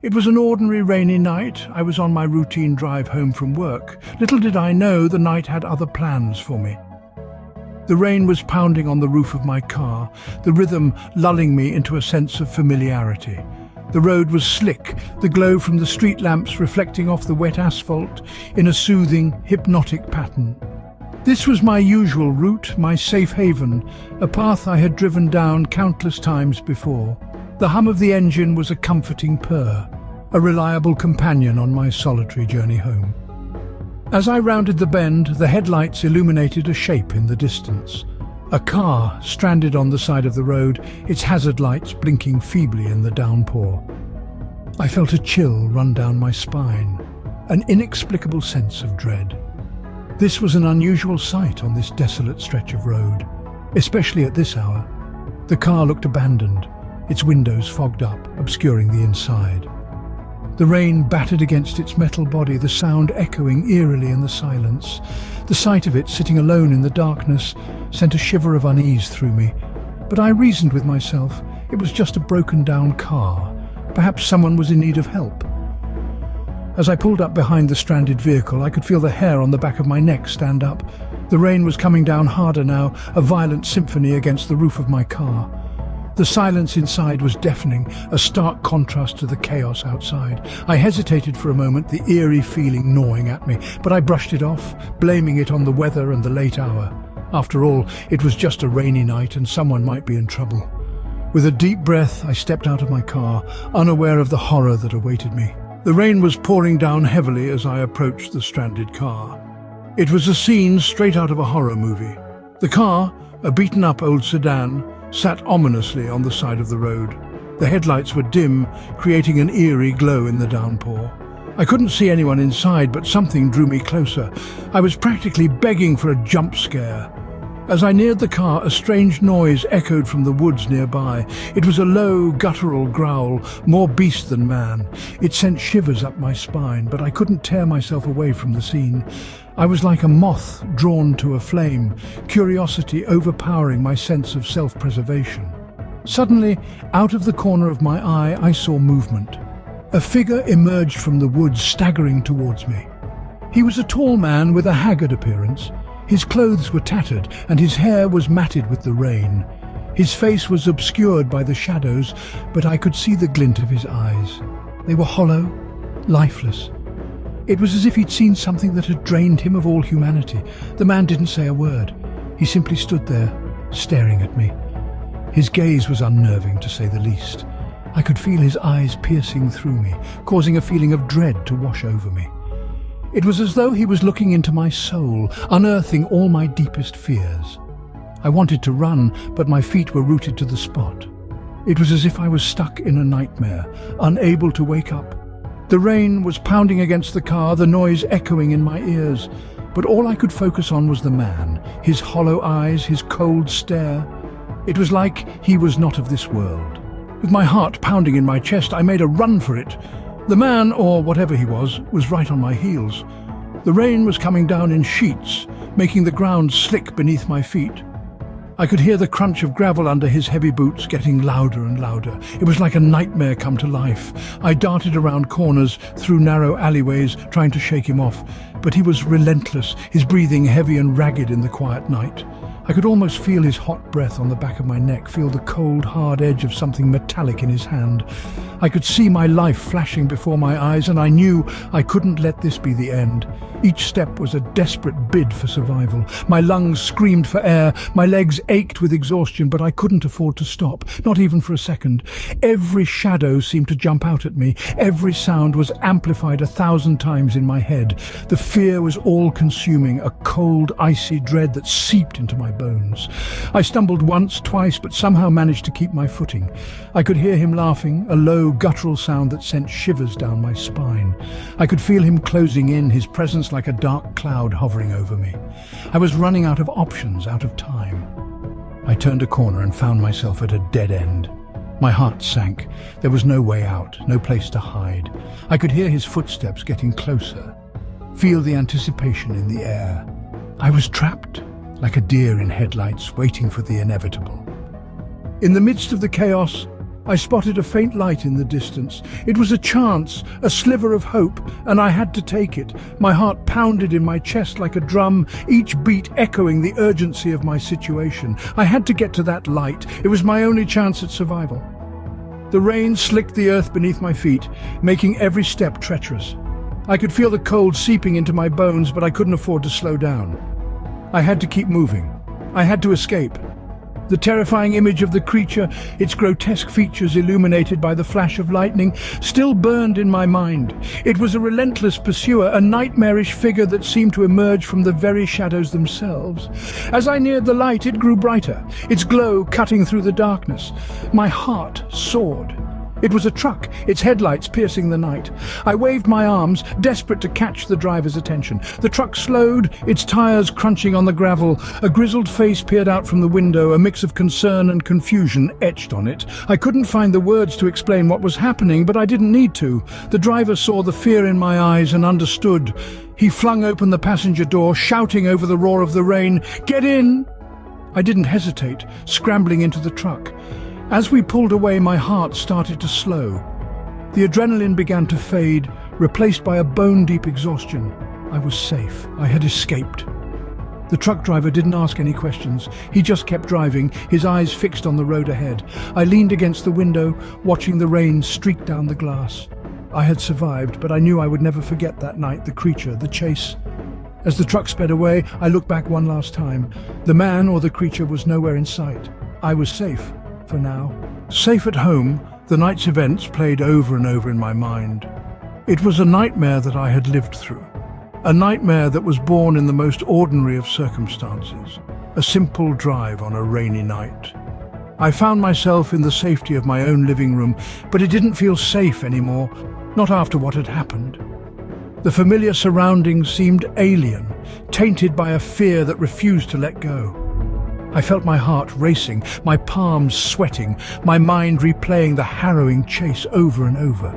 It was an ordinary rainy night. I was on my routine drive home from work. Little did I know the night had other plans for me. The rain was pounding on the roof of my car, the rhythm lulling me into a sense of familiarity. The road was slick, the glow from the street lamps reflecting off the wet asphalt in a soothing, hypnotic pattern. This was my usual route, my safe haven, a path I had driven down countless times before. The hum of the engine was a comforting purr, a reliable companion on my solitary journey home. As I rounded the bend, the headlights illuminated a shape in the distance. A car stranded on the side of the road, its hazard lights blinking feebly in the downpour. I felt a chill run down my spine, an inexplicable sense of dread. This was an unusual sight on this desolate stretch of road, especially at this hour. The car looked abandoned, its windows fogged up, obscuring the inside. The rain battered against its metal body, the sound echoing eerily in the silence. The sight of it sitting alone in the darkness sent a shiver of unease through me. But I reasoned with myself, it was just a broken-down car. Perhaps someone was in need of help. As I pulled up behind the stranded vehicle, I could feel the hair on the back of my neck stand up. The rain was coming down harder now, a violent symphony against the roof of my car. The silence inside was deafening, a stark contrast to the chaos outside. I hesitated for a moment, the eerie feeling gnawing at me, but I brushed it off, blaming it on the weather and the late hour. After all, it was just a rainy night and someone might be in trouble. With a deep breath, I stepped out of my car, unaware of the horror that awaited me. The rain was pouring down heavily as I approached the stranded car. It was a scene straight out of a horror movie. The car, a beaten-up old sedan, sat ominously on the side of the road. The headlights were dim, creating an eerie glow in the downpour. I couldn't see anyone inside, but something drew me closer. I was practically begging for a jump scare. As I neared the car, a strange noise echoed from the woods nearby. It was a low, guttural growl, more beast than man. It sent shivers up my spine, but I couldn't tear myself away from the scene. I was like a moth drawn to a flame, curiosity overpowering my sense of self-preservation. Suddenly, out of the corner of my eye, I saw movement. A figure emerged from the woods, staggering towards me. He was a tall man with a haggard appearance. His clothes were tattered, and his hair was matted with the rain. His face was obscured by the shadows, but I could see the glint of his eyes. They were hollow, lifeless. It was as if he'd seen something that had drained him of all humanity. The man didn't say a word. He simply stood there, staring at me. His gaze was unnerving, to say the least. I could feel his eyes piercing through me, causing a feeling of dread to wash over me. It was as though he was looking into my soul, unearthing all my deepest fears. I wanted to run, but my feet were rooted to the spot. It was as if I was stuck in a nightmare, unable to wake up. The rain was pounding against the car, the noise echoing in my ears, but all I could focus on was the man, his hollow eyes, his cold stare. It was like he was not of this world. With my heart pounding in my chest, I made a run for it. The man, or whatever he was right on my heels. The rain was coming down in sheets, making the ground slick beneath my feet. I could hear the crunch of gravel under his heavy boots getting louder and louder. It was like a nightmare come to life. I darted around corners, through narrow alleyways, trying to shake him off. But he was relentless, his breathing heavy and ragged in the quiet night. I could almost feel his hot breath on the back of my neck, feel the cold, hard edge of something metallic in his hand. I could see my life flashing before my eyes, and I knew I couldn't let this be the end. Each step was a desperate bid for survival. My lungs screamed for air, my legs ached with exhaustion, but I couldn't afford to stop, not even for a second. Every shadow seemed to jump out at me. Every sound was amplified 1,000 times in my head. The fear was all-consuming, a cold, icy dread that seeped into my bones. I stumbled once, twice, but somehow managed to keep my footing. I could hear him laughing, a low, guttural sound that sent shivers down my spine. I could feel him closing in, his presence like a dark cloud hovering over me. I was running out of options, out of time. I turned a corner and found myself at a dead end. My heart sank. There was no way out, no place to hide. I could hear his footsteps getting closer, feel the anticipation in the air. I was trapped, like a deer in headlights, waiting for the inevitable. In the midst of the chaos, I spotted a faint light in the distance. It was a chance, a sliver of hope, and I had to take it. My heart pounded in my chest like a drum, each beat echoing the urgency of my situation. I had to get to that light. It was my only chance at survival. The rain slicked the earth beneath my feet, making every step treacherous. I could feel the cold seeping into my bones, but I couldn't afford to slow down. I had to keep moving. I had to escape. The terrifying image of the creature, its grotesque features illuminated by the flash of lightning, still burned in my mind. It was a relentless pursuer, a nightmarish figure that seemed to emerge from the very shadows themselves. As I neared the light, it grew brighter, its glow cutting through the darkness. My heart soared. It was a truck, its headlights piercing the night. I waved my arms, desperate to catch the driver's attention. The truck slowed, its tires crunching on the gravel. A grizzled face peered out from the window, a mix of concern and confusion etched on it. I couldn't find the words to explain what was happening, but I didn't need to. The driver saw the fear in my eyes and understood. He flung open the passenger door, shouting over the roar of the rain, "Get in!" I didn't hesitate, scrambling into the truck. As we pulled away, my heart started to slow. The adrenaline began to fade, replaced by a bone-deep exhaustion. I was safe. I had escaped. The truck driver didn't ask any questions. He just kept driving, his eyes fixed on the road ahead. I leaned against the window, watching the rain streak down the glass. I had survived, but I knew I would never forget that night, the creature, the chase. As the truck sped away, I looked back one last time. The man or the creature was nowhere in sight. I was safe. For now. Safe at home, the night's events played over and over in my mind. It was a nightmare that I had lived through. A nightmare that was born in the most ordinary of circumstances. A simple drive on a rainy night. I found myself in the safety of my own living room, but it didn't feel safe anymore, not after what had happened. The familiar surroundings seemed alien, tainted by a fear that refused to let go. I felt my heart racing, my palms sweating, my mind replaying the harrowing chase over and over.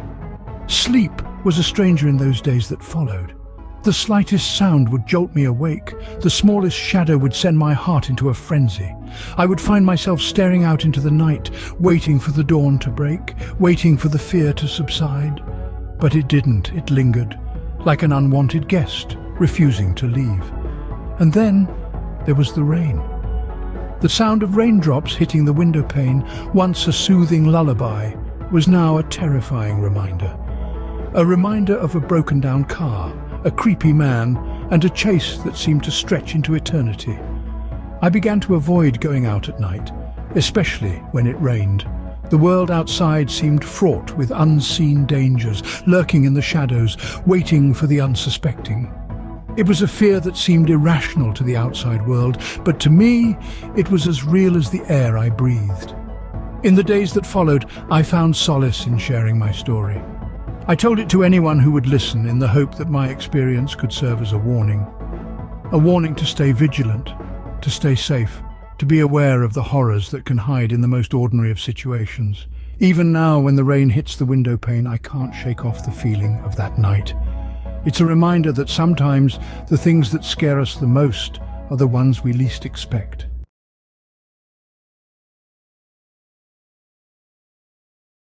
Sleep was a stranger in those days that followed. The slightest sound would jolt me awake. The smallest shadow would send my heart into a frenzy. I would find myself staring out into the night, waiting for the dawn to break, waiting for the fear to subside. But it didn't. It lingered, like an unwanted guest, refusing to leave. And then there was the rain. The sound of raindrops hitting the window pane, once a soothing lullaby, was now a terrifying reminder. A reminder of a broken-down car, a creepy man, and a chase that seemed to stretch into eternity. I began to avoid going out at night, especially when it rained. The world outside seemed fraught with unseen dangers, lurking in the shadows, waiting for the unsuspecting. It was a fear that seemed irrational to the outside world, but to me, it was as real as the air I breathed. In the days that followed, I found solace in sharing my story. I told it to anyone who would listen in the hope that my experience could serve as a warning. A warning to stay vigilant, to stay safe, to be aware of the horrors that can hide in the most ordinary of situations. Even now, when the rain hits the window pane, I can't shake off the feeling of that night. It's a reminder that sometimes the things that scare us the most are the ones we least expect.